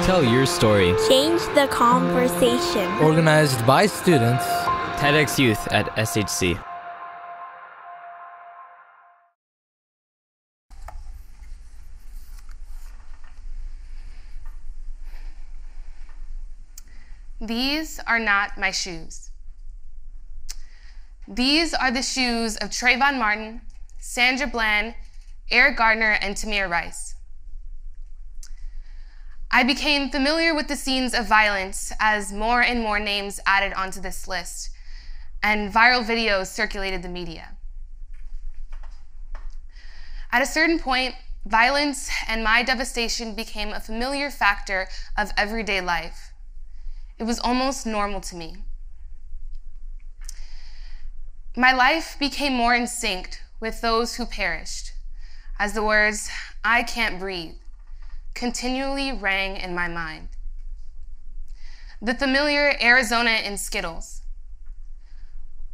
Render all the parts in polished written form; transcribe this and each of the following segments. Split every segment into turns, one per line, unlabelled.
Tell your story.
Change the conversation.
Organized by students.
TEDxYouth at SHC.
These are not my shoes. These are the shoes of Trayvon Martin, Sandra Bland, Eric Gardner, and Tamir Rice. I became familiar with the scenes of violence as more and more names added onto this list, and viral videos circulated the media. At a certain point, violence and my devastation became a familiar factor of everyday life. It was almost normal to me. My life became more in sync with those who perished, as the words, "I can't breathe," continually rang in my mind. The familiar Arizona in Skittles.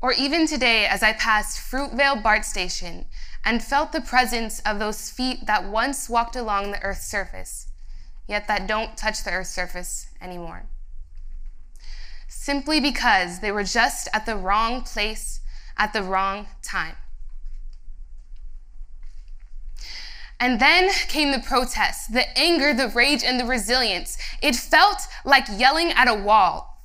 Or even today as I passed Fruitvale BART station and felt the presence of those feet that once walked along the Earth's surface, yet that don't touch the Earth's surface anymore. Simply because they were just at the wrong place at the wrong time. And then came the protests, the anger, the rage, and the resilience. It felt like yelling at a wall.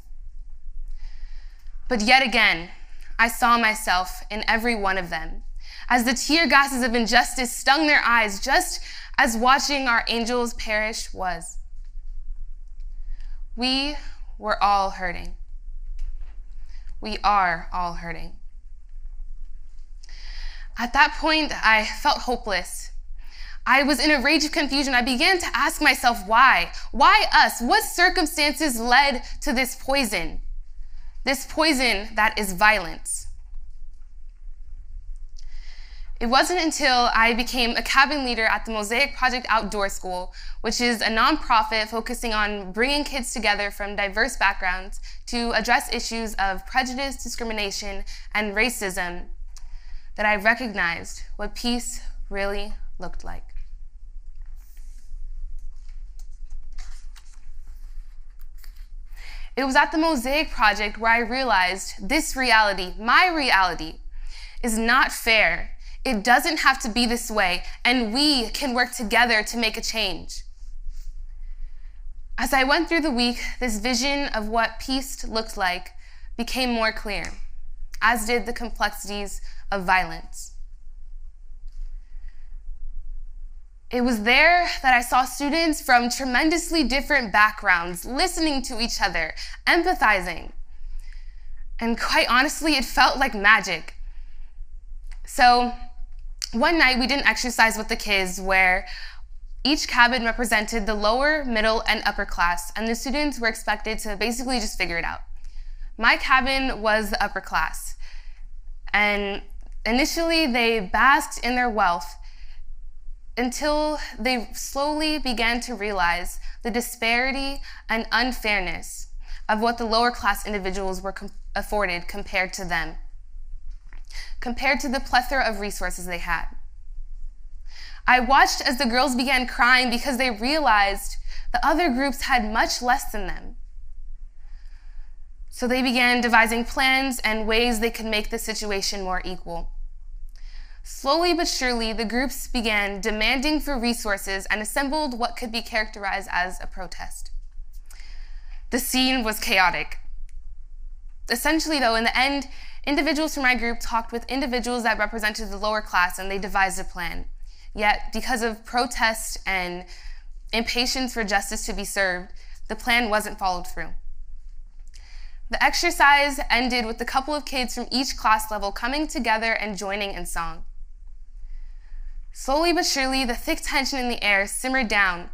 But yet again, I saw myself in every one of them, as the tear gases of injustice stung their eyes, just as watching our angels perish was. We were all hurting. We are all hurting. At that point, I felt hopeless. I was in a rage of confusion. I began to ask myself, why? Why us? What circumstances led to this poison? This poison that is violence. It wasn't until I became a cabin leader at the Mosaic Project Outdoor School, which is a nonprofit focusing on bringing kids together from diverse backgrounds to address issues of prejudice, discrimination, and racism, that I recognized what peace really looked like. It was at the Mosaic Project where I realized this reality, my reality, is not fair. It doesn't have to be this way, and we can work together to make a change. As I went through the week, this vision of what peace looked like became more clear, as did the complexities of violence. It was there that I saw students from tremendously different backgrounds listening to each other, empathizing. And quite honestly, it felt like magic. So one night we did an exercise with the kids where each cabin represented the lower, middle, and upper class, and the students were expected to basically just figure it out. My cabin was the upper class, and initially they basked in their wealth until they slowly began to realize the disparity and unfairness of what the lower class individuals were afforded compared to them, compared to the plethora of resources they had. I watched as the girls began crying because they realized the other groups had much less than them. So they began devising plans and ways they could make the situation more equal. Slowly but surely, the groups began demanding for resources and assembled what could be characterized as a protest. The scene was chaotic. Essentially, though, in the end, individuals from my group talked with individuals that represented the lower class, and they devised a plan. Yet, because of protest and impatience for justice to be served, the plan wasn't followed through. The exercise ended with a couple of kids from each class level coming together and joining in song. Slowly but surely, the thick tension in the air simmered down,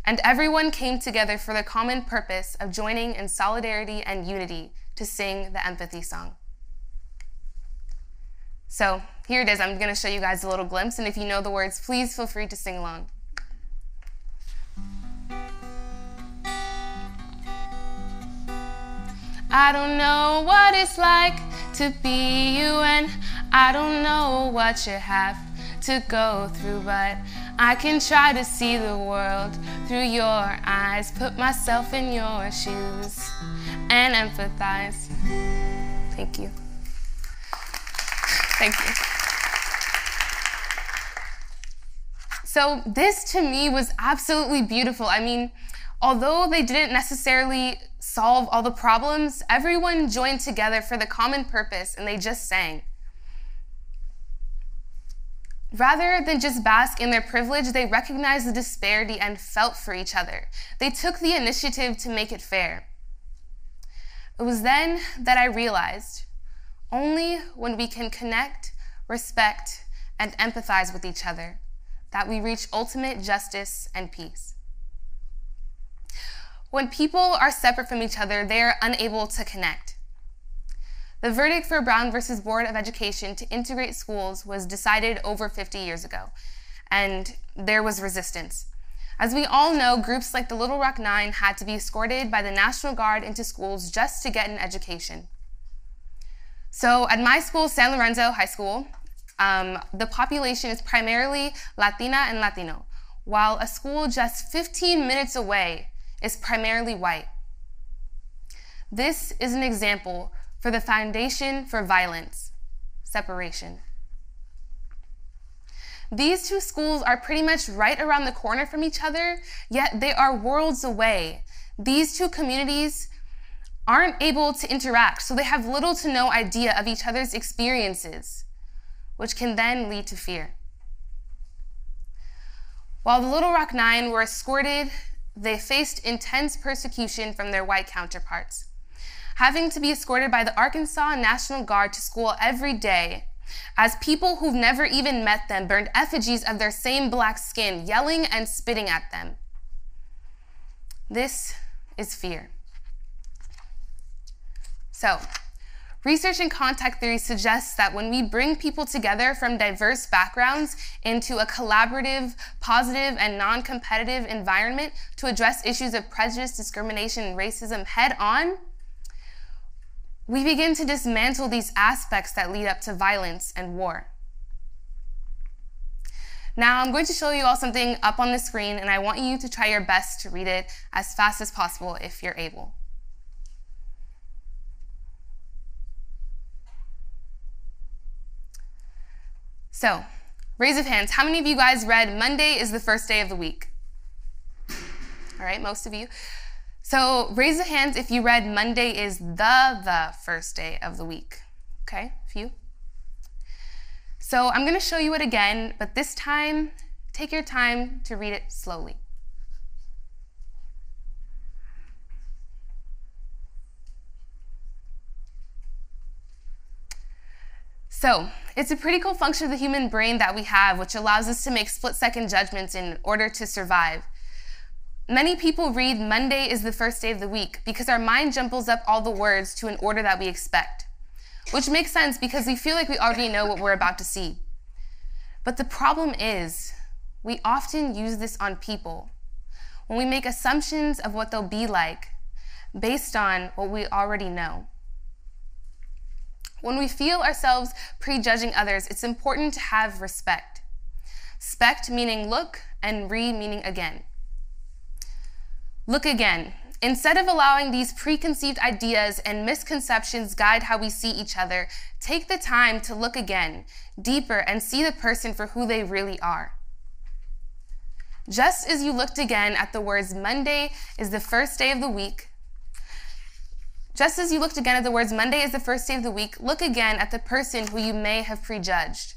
and everyone came together for the common purpose of joining in solidarity and unity to sing the empathy song. So here it is. I'm going to show you guys a little glimpse, and if you know the words, please feel free to sing along. I don't know what it's like to be you, and I don't know what you have to go through, but I can try to see the world through your eyes, put myself in your shoes and empathize. Thank you. Thank you. So this to me was absolutely beautiful. I mean, although they didn't necessarily solve all the problems, everyone joined together for the common purpose and they just sang. Rather than just bask in their privilege, they recognized the disparity and felt for each other. They took the initiative to make it fair. It was then that I realized only when we can connect, respect, and empathize with each other that we reach ultimate justice and peace. When people are separate from each other, they are unable to connect. The verdict for Brown versus Board of Education to integrate schools was decided over 50 years ago, and there was resistance. As we all know, groups like the Little Rock Nine had to be escorted by the National Guard into schools just to get an education. So at my school, San Lorenzo High School, the population is primarily Latina and Latino, while a school just 15 minutes away is primarily white. This is an example for the foundation for violence, separation. These two schools are pretty much right around the corner from each other, yet they are worlds away. These two communities aren't able to interact, so they have little to no idea of each other's experiences, which can then lead to fear. While the Little Rock Nine were escorted, they faced intense persecution from their white counterparts, having to be escorted by the Arkansas National Guard to school every day, as people who've never even met them burned effigies of their same black skin, yelling and spitting at them. This is fear. So, research in contact theory suggests that when we bring people together from diverse backgrounds into a collaborative, positive, and non-competitive environment to address issues of prejudice, discrimination, and racism head-on, we begin to dismantle these aspects that lead up to violence and war. Now, I'm going to show you all something up on the screen, and I want you to try your best to read it as fast as possible if you're able. So, raise of hands. How many of you guys read Monday is the first day of the week? All right, most of you. So raise the hands if you read Monday is the first day of the week. Okay, a few. So I'm going to show you it again, but this time, take your time to read it slowly. So, it's a pretty cool function of the human brain that we have, which allows us to make split-second judgments in order to survive. Many people read Monday is the first day of the week because our mind jumbles up all the words to an order that we expect, which makes sense because we feel like we already know what we're about to see. But the problem is, we often use this on people when we make assumptions of what they'll be like based on what we already know. When we feel ourselves prejudging others, it's important to have respect. Spect meaning look and re meaning again. Look again. Instead of allowing these preconceived ideas and misconceptions guide how we see each other, take the time to look again, deeper, and see the person for who they really are. Just as you looked again at the words Monday is the first day of the week, look again at the person who you may have prejudged.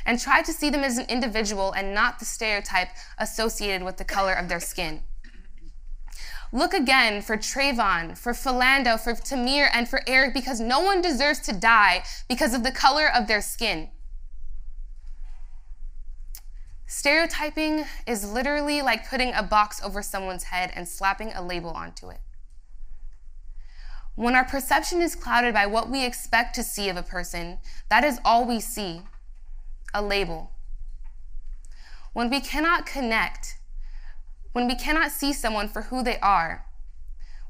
And try to see them as an individual and not the stereotype associated with the color of their skin. Look again for Trayvon, for Philando, for Tamir, and for Eric, because no one deserves to die because of the color of their skin. Stereotyping is literally like putting a box over someone's head and slapping a label onto it. When our perception is clouded by what we expect to see of a person, that is all we see, a label. When we cannot connect, when we cannot see someone for who they are,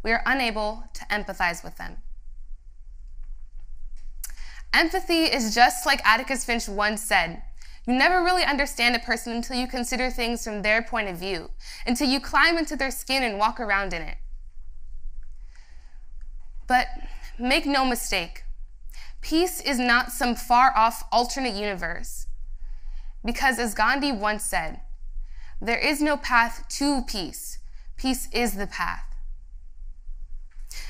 we are unable to empathize with them. Empathy is just like Atticus Finch once said, You never really understand a person until you consider things from their point of view, until you climb into their skin and walk around in it. But make no mistake, peace is not some far-off alternate universe. Because as Gandhi once said, there is no path to peace. Peace is the path.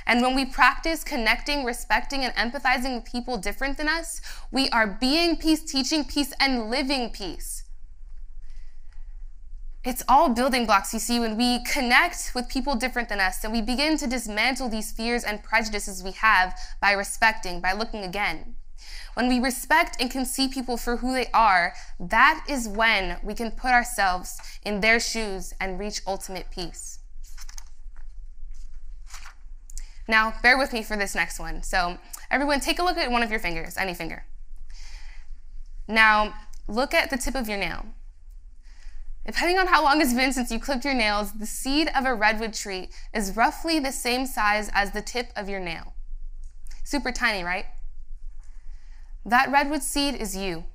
And when we practice connecting, respecting, and empathizing with people different than us, we are being peace, teaching peace, and living peace. It's all building blocks, you see, when we connect with people different than us and we begin to dismantle these fears and prejudices we have by respecting, by looking again. When we respect and can see people for who they are, that is when we can put ourselves in their shoes and reach ultimate peace. Now, bear with me for this next one. So, everyone, take a look at one of your fingers, any finger. Now, look at the tip of your nail. Depending on how long it's been since you clipped your nails, the seed of a redwood tree is roughly the same size as the tip of your nail. Super tiny, right? That redwood seed is you.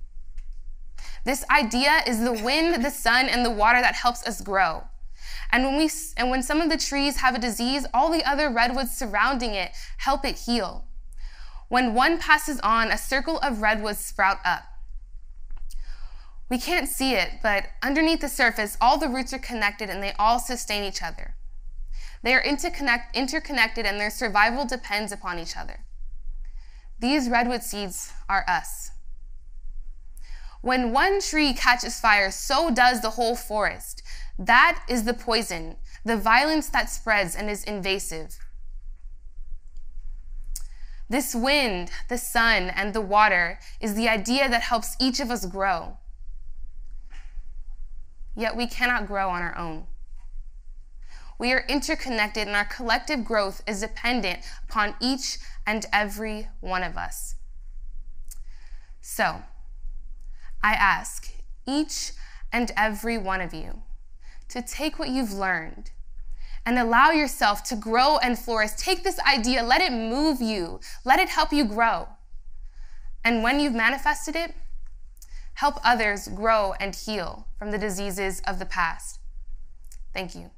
This idea is the wind, the sun, and the water that helps us grow. And when some of the trees have a disease, all the other redwoods surrounding it help it heal. When one passes on, a circle of redwoods sprout up. We can't see it, but underneath the surface, all the roots are connected and they all sustain each other. They are interconnected and their survival depends upon each other. These redwood seeds are us. When one tree catches fire, so does the whole forest. That is the poison, the violence that spreads and is invasive. This wind, the sun, and the water is the idea that helps each of us grow. Yet we cannot grow on our own. We are interconnected and our collective growth is dependent upon each and every one of us. So, I ask each and every one of you to take what you've learned and allow yourself to grow and flourish. Take this idea, let it move you, let it help you grow. And when you've manifested it, help others grow and heal from the diseases of the past. Thank you.